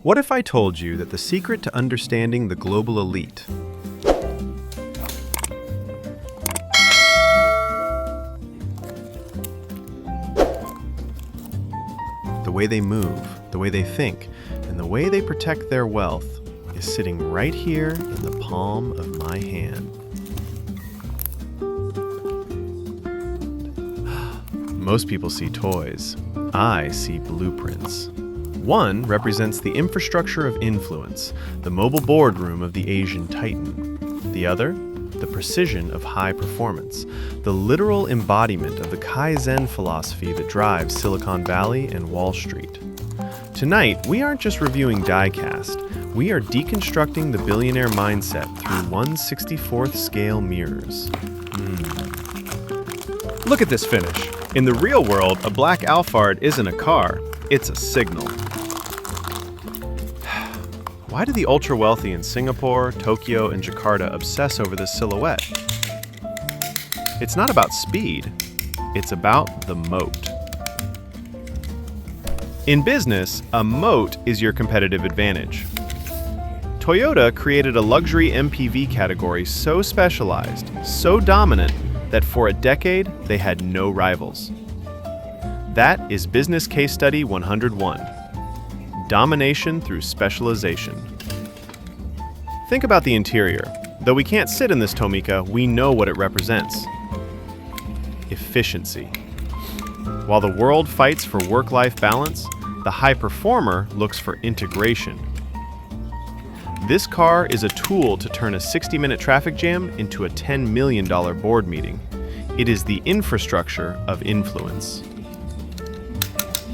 What if I told you that the secret to understanding the global elite, the way they move, the way they think, and the way they protect their wealth is sitting right here in the palm of my hand? Most people see toys. I see blueprints. One represents the infrastructure of influence, the mobile boardroom of the Asian titan. The other, the precision of high performance, the literal embodiment of the Kaizen philosophy that drives Silicon Valley and Wall Street. Tonight, we aren't just reviewing Diecast, we are deconstructing the billionaire mindset through 1/64th scale mirrors. Look at this finish. In the real world, a black Alphard isn't a car, it's a signal. Why do the ultra-wealthy in Singapore, Tokyo, and Jakarta obsess over this silhouette? It's not about speed, it's about the moat. In business, a moat is your competitive advantage. Toyota created a luxury MPV category so specialized, so dominant, that for a decade, they had no rivals. That is Business Case Study 101. Domination through specialization. Think about the interior. Though we can't sit in this Tomica, we know what it represents. Efficiency. While the world fights for work-life balance, the high performer looks for integration. This car is a tool to turn a 60-minute traffic jam into a $10 million board meeting. It is the infrastructure of influence.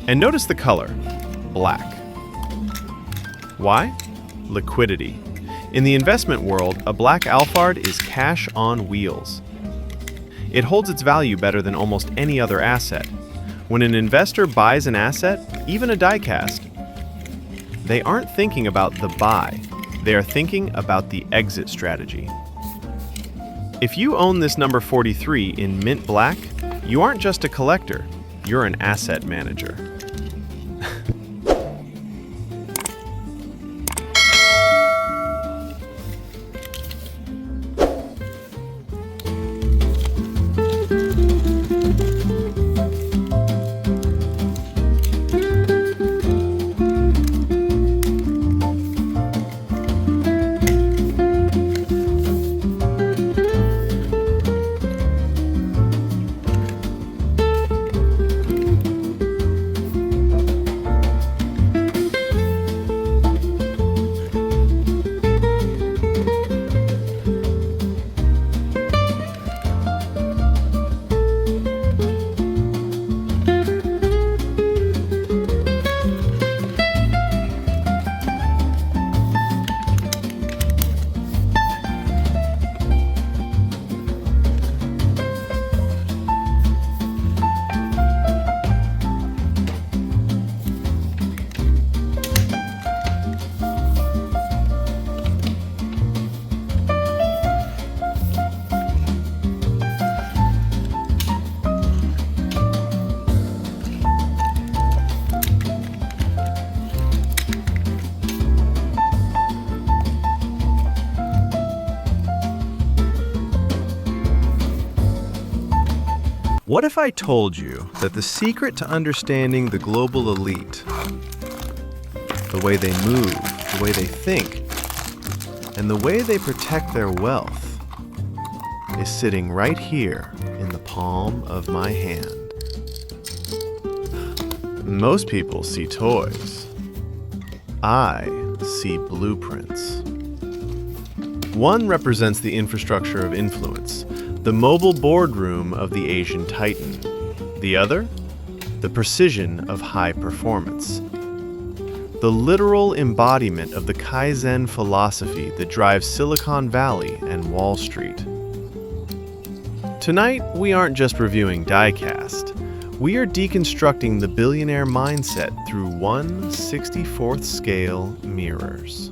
And notice the color, black. Why? Liquidity. In the investment world, a black Alphard is cash on wheels. It holds its value better than almost any other asset. When an investor buys an asset, even a Diecast, they aren't thinking about the buy. They are thinking about the exit strategy. If you own this number 43 in mint black, you aren't just a collector, you're an asset manager. What if I told you that the secret to understanding the global elite, the way they move, the way they think, and the way they protect their wealth, is sitting right here in the palm of my hand? Most people see toys. I see blueprints. One represents the infrastructure of influence, the mobile boardroom of the Asian titan. The other, the precision of high performance. The literal embodiment of the Kaizen philosophy that drives Silicon Valley and Wall Street. Tonight, we aren't just reviewing Diecast. We are deconstructing the billionaire mindset through 1/64th scale mirrors.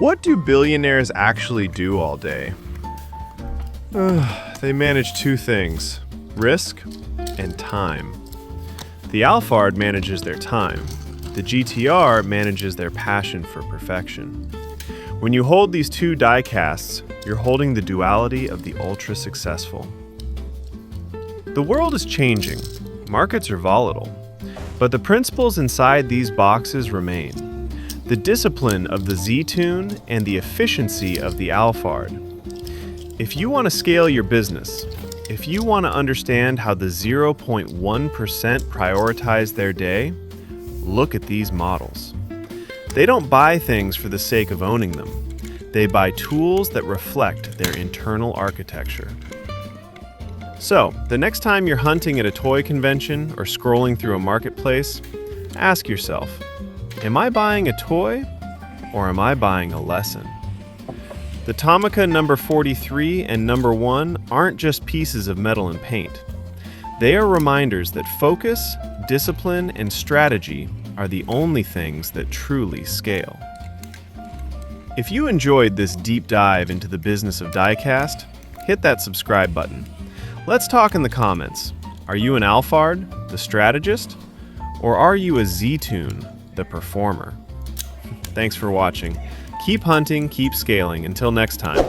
What do billionaires actually do all day? They manage two things: risk and time. The Alphard manages their time. The GTR manages their passion for perfection. When you hold these two diecasts, you're holding the duality of the ultra-successful. The world is changing. Markets are volatile. But the principles inside these boxes remain. The discipline of the Z-Tune and the efficiency of the Alphard. If you want to scale your business, if you want to understand how the 0.1% prioritize their day, look at these models. They don't buy things for the sake of owning them. They buy tools that reflect their internal architecture. So, the next time you're hunting at a toy convention or scrolling through a marketplace, ask yourself, am I buying a toy or am I buying a lesson? The Tomica number 43 and number 1 aren't just pieces of metal and paint. They are reminders that focus, discipline, and strategy are the only things that truly scale. If you enjoyed this deep dive into the business of diecast, hit that subscribe button. Let's talk in the comments. Are you an Alphard, the strategist? Or are you a Z-Tune, the performer? Thanks for watching. Keep hunting, keep scaling. Until next time.